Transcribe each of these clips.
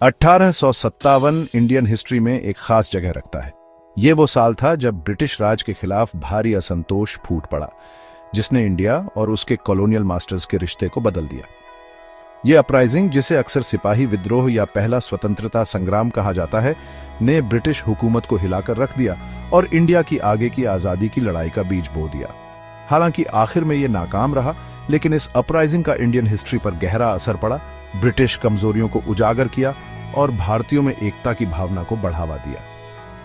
1857 Indian history में एक खास जगह रखता है। ये वो साल था जब ब्रिटिश राज के खिलाफ भारी असंतोष फूट पड़ा, जिसने इंडिया और उसके कॉलोनियल मास्टर्स के रिश्ते को बदल दिया। ये अपराइजिंग, जिसे अक्सर सिपाही विद्रोह या पहला स्वतंत्रता संग्राम कहा जाता है, ने ब्रिटिश हुकूमत को हिलाकर रख दिया और इंडिया की आगे की आजादी की लड़ाई का बीज बो दिया। हालांकि आखिर में यह नाकाम रहा, लेकिन इस अपराइजिंग का इंडियन हिस्ट्री पर गहरा असर पड़ा। ब्रिटिश कमजोरियों को उजागर किया और भारतीयों में एकता की भावना को बढ़ावा दिया।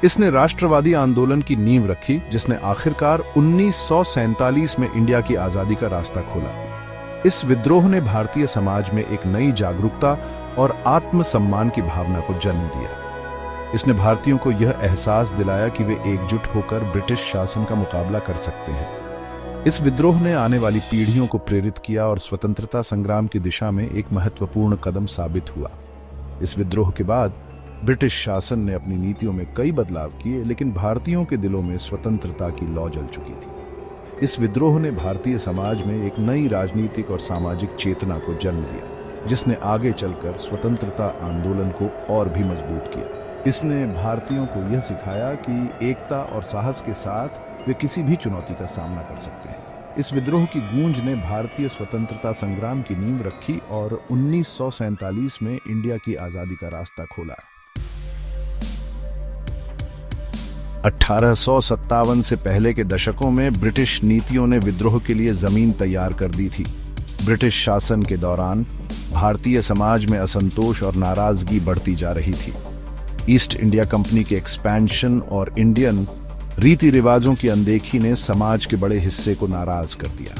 इसने राष्ट्रवादी आंदोलन की नींव रखी, जिसने आखिरकार 1947 में इंडिया की आजादी का रास्ता खोला। इस विद्रोह ने भारतीय समाज में एक नई जागरूकता और आत्मसम्मान की भावना को जन्म दिया। इसने भारतीयों को यह एहसास दिलाया कि वे एकजुट होकर ब्रिटिश शासन का मुकाबला कर सकते हैं। इस विद्रोह ने आने वाली पीढ़ियों को प्रेरित किया और स्वतंत्रता संग्राम की दिशा में एक महत्वपूर्ण कदम साबित हुआ। इस विद्रोह के बाद ब्रिटिश शासन ने अपनी नीतियों में कई बदलाव किए, लेकिन भारतीयों के दिलों में स्वतंत्रता की लौ जल चुकी थी। इस विद्रोह ने भारतीय समाज में एक नई राजनीतिक और सामाजिक चेतना को जन्म दिया, जिसने आगे चलकर स्वतंत्रता आंदोलन को और भी मजबूत किया। इसने भारतीयों को यह सिखाया कि एकता और साहस के साथ वे किसी भी चुनौती का सामना कर सकते हैं। इस विद्रोह की गूंज ने भारतीय स्वतंत्रता संग्राम की नींव रखी और 1947 में इंडिया की आजादी का रास्ता खोला। 1857 से पहले के दशकों में ब्रिटिश नीतियों ने विद्रोह के लिए जमीन तैयार कर दी थी। ब्रिटिश शासन के दौरान भारतीय समाज में असंतोष और नाराजगी बढ़ती जा रही थी। ईस्ट इंडिया कंपनी के एक्सपेंशन और इंडियन रीति रिवाजों की अनदेखी ने समाज के बड़े हिस्से को नाराज कर दिया।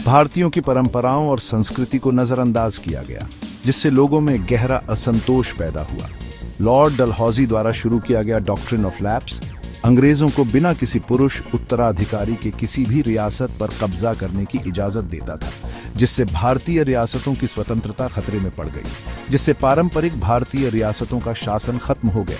भारतीयों की परंपराओं और संस्कृति को नजरअंदाज किया गया, जिससे लोगों में गहरा असंतोष पैदा हुआ। लॉर्ड डलहौजी द्वारा शुरू किया गया डॉक्ट्रिन ऑफ लैप्स अंग्रेजों को बिना किसी पुरुष उत्तराधिकारी के किसी भी रियासत पर कब्जा करने की इजाजत देता था, जिससे भारतीय रियासतों की स्वतंत्रता खतरे में पड़ गई, जिससे पारंपरिक भारतीय रियासतों का शासन खत्म हो गया।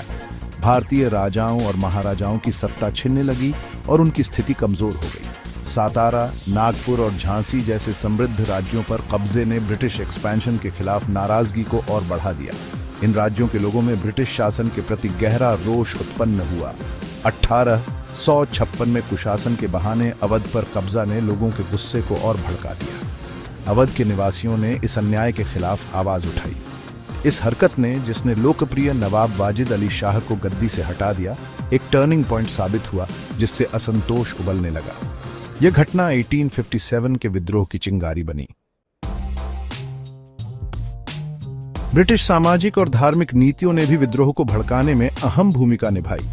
भारतीय राजाओं और महाराजाओं की सत्ता छिनने लगी और उनकी स्थिति कमजोर हो गई। सातारा, नागपुर और झांसी जैसे समृद्ध राज्यों पर कब्जे ने ब्रिटिश एक्सपेंशन के खिलाफ नाराजगी को और बढ़ा दिया। इन राज्यों के लोगों में ब्रिटिश शासन के प्रति गहरा रोष उत्पन्न हुआ। 1856 में कुशासन के बहाने अवध पर कब्जा ने लोगों के गुस्से को और भड़का दिया। अवध के निवासियों ने इस अन्याय के खिलाफ आवाज उठाई। इस हरकत ने, जिसने लोकप्रिय नवाब वाजिद अली शाह को गद्दी से हटा दिया, एक टर्निंग पॉइंट साबित हुआ, जिससे असंतोष उबलने लगा। यह घटना 1857 के विद्रोह की चिंगारी बनी। ब्रिटिश सामाजिक और धार्मिक नीतियों ने भी विद्रोह को भड़काने में अहम भूमिका निभाई।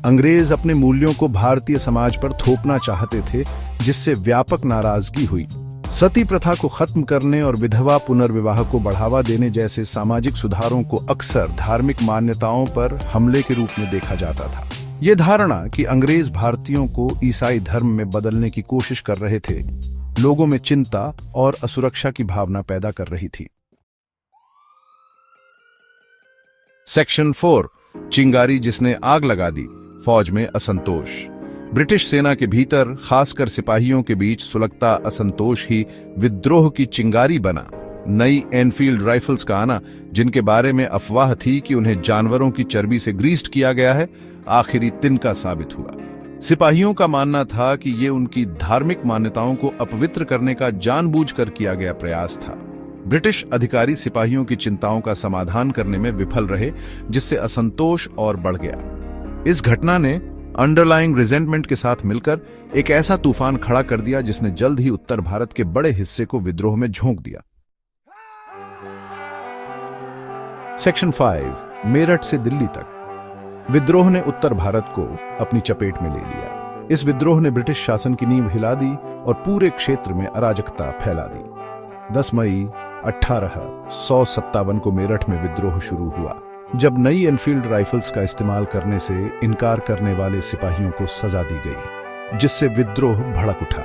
अंग्रेज अपने मूल्यों को भारतीय समाज पर थोपना चाहते थे, जिससे व्यापक नाराजगी हुई। सती प्रथा को खत्म करने और विधवा पुनर्विवाह को बढ़ावा देने जैसे सामाजिक सुधारों को अक्सर धार्मिक मान्यताओं पर हमले के रूप में देखा जाता था। यह धारणा कि अंग्रेज भारतीयों को ईसाई धर्म में बदलने की कोशिश कर रहे थे, लोगों में चिंता और असुरक्षा की भावना पैदा कर रही थी। सेक्शन 4, चिंगारी जिसने आग लगा दी। फौज में असंतोष। ब्रिटिश सेना के भीतर, खासकर सिपाहियों के बीच सुलगता असंतोष ही विद्रोह की चिंगारी बना। नई एनफील्ड राइफल्स का आना, जिनके बारे में अफवाह थी कि उन्हें जानवरों की चर्बी से ग्रीस्ड किया गया है, आखिरी तिनका साबित हुआ। सिपाहियों का मानना था कि ये उनकी धार्मिक मान्यताओं को अपवित्र करने का जानबूझकर किया गया प्रयास था। ब्रिटिश अधिकारी सिपाहियों की चिंताओं का समाधान करने में विफल रहे, जिससे असंतोष और बढ़ गया। इस घटना ने अंडरलाइंग रिजेंटमेंट के साथ मिलकर एक ऐसा तूफान खड़ा कर दिया, जिसने जल्द ही उत्तर भारत के बड़े हिस्से को विद्रोह में झोंक दिया। सेक्शन 5, मेरठ से दिल्ली तक। विद्रोह ने उत्तर भारत को अपनी चपेट में ले लिया। इस विद्रोह ने ब्रिटिश शासन की नींव हिला दी और पूरे क्षेत्र में अराजकता फैला दी। 10 मई 1857 को मेरठ में विद्रोह शुरू हुआ, जब नई एनफील्ड राइफल्स का इस्तेमाल करने से इनकार करने वाले सिपाहियों को सजा दी गई, जिससे विद्रोह भड़क उठा।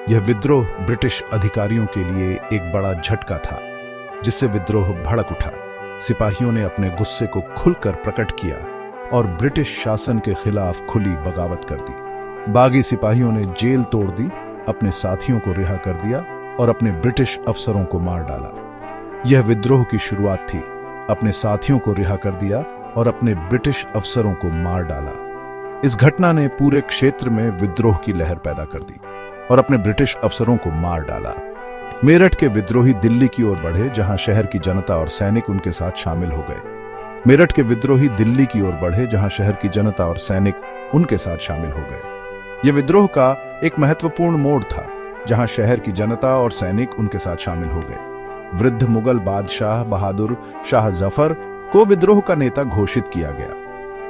यह विद्रोह ब्रिटिश अधिकारियों के लिए एक बड़ा झटका था, जिससे विद्रोह भड़क उठा। सिपाहियों ने अपने गुस्से को खुलकर प्रकट किया और ब्रिटिश शासन के खिलाफ खुली बगावत कर दी। बागी सिपाहियों ने जेल तोड़ दी, अपने साथियों को रिहा कर दिया और अपने ब्रिटिश अफसरों को मार डाला। यह विद्रोह की शुरुआत थी, अपने साथियों को रिहा कर दिया और अपने ब्रिटिश अफसरों को मार डाला। इस घटना ने पूरे क्षेत्र में विद्रोह की लहर पैदा कर दी और अपने ब्रिटिश अफसरों को मार डाला। मेरठ के विद्रोही दिल्ली की ओर बढ़े, जहां शहर की जनता और सैनिक उनके साथ शामिल हो गए। मेरठ के विद्रोही दिल्ली की ओर बढ़े, जहां शहर की जनता और सैनिक उनके साथ शामिल हो गए। यह विद्रोह का एक महत्वपूर्ण मोड़ था, जहां शहर की जनता और सैनिक उनके साथ शामिल हो गए। वृद्ध मुगल बादशाह बहादुर शाह जफर को विद्रोह का नेता घोषित किया गया।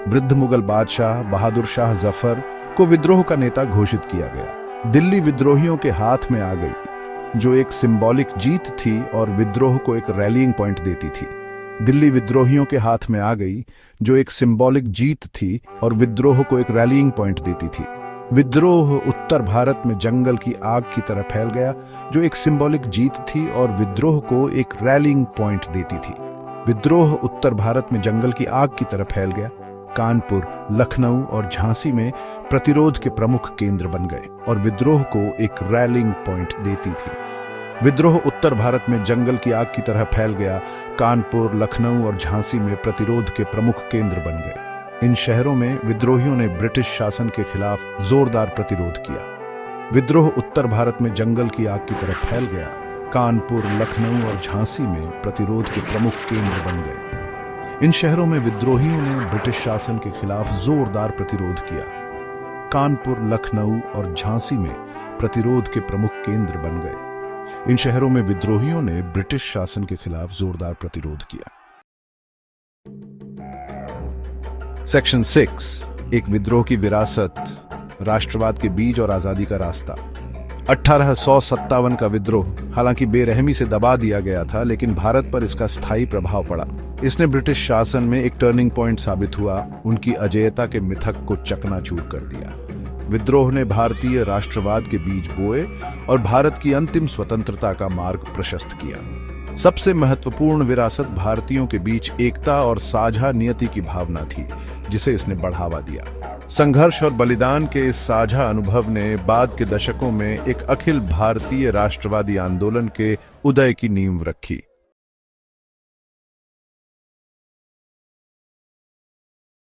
वृद्ध मुगल बादशाह बहादुर शाह जफर को विद्रोह का नेता घोषित किया गया। दिल्ली विद्रोहियों के हाथ में आ गई, जो एक सिंबॉलिक जीत थी और विद्रोह को एक रैलिंग पॉइंट देती थी। दिल्ली विद्रोहियों के हाथ में आ गई, जो एक सिंबॉलिक जीत थी और विद्रोह को एक रैलिंग पॉइंट देती थी। विद्रोह उत्तर भारत में जंगल की आग की तरह फैल गया, जो एक सिंबॉलिक जीत थी और विद्रोह को एक रैलिंग पॉइंट देती थी। विद्रोह उत्तर भारत में जंगल की आग की तरह फैल गया। कानपुर, लखनऊ और झांसी में प्रतिरोध के प्रमुख केंद्र बन गए और विद्रोह को एक रैलिंग पॉइंट देती थी। विद्रोह उत्तर भारत में जंगल की आग की तरह फैल गया। कानपुर, लखनऊ और झांसी में प्रतिरोध के प्रमुख केंद्र बन गए। इन शहरों में विद्रोहियों ने ब्रिटिश शासन के खिलाफ जोरदार प्रतिरोध किया। विद्रोह उत्तर भारत में जंगल की आग की तरह फैल गया। कानपुर, लखनऊ और झांसी में प्रतिरोध के प्रमुख केंद्र बन गए। इन शहरों में विद्रोहियों ने ब्रिटिश शासन के खिलाफ जोरदार प्रतिरोध किया। कानपुर, लखनऊ और झांसी में प्रतिरोध के प्रमुख केंद्र बन गए। इन शहरों में विद्रोहियों ने ब्रिटिश शासन के खिलाफ जोरदार प्रतिरोध किया। सेक्शन 6, एक विद्रोह की विरासत, राष्ट्रवाद के बीज और आजादी का रास्ता। 1857 का विद्रोह हालांकि बेरहमी से दबा दिया गया था, लेकिन भारत पर इसका स्थायी प्रभाव पड़ा। इसने ब्रिटिश शासन में एक टर्निंग पॉइंट साबित हुआ, उनकी अजेयता के मिथक को चकनाचूर कर दिया। विद्रोह ने भारतीय राष्ट्रवाद के बीज बोए और भारत की अंतिम स्वतंत्रता का मार्ग प्रशस्त किया। सबसे महत्वपूर्ण विरासत भारतीयों के बीच एकता और साझा नियति की भावना थी, जिसे इसने बढ़ावा दिया। संघर्ष और बलिदान के इस साझा अनुभव ने बाद के दशकों में एक अखिल भारतीय राष्ट्रवादी आंदोलन के उदय की नींव रखी।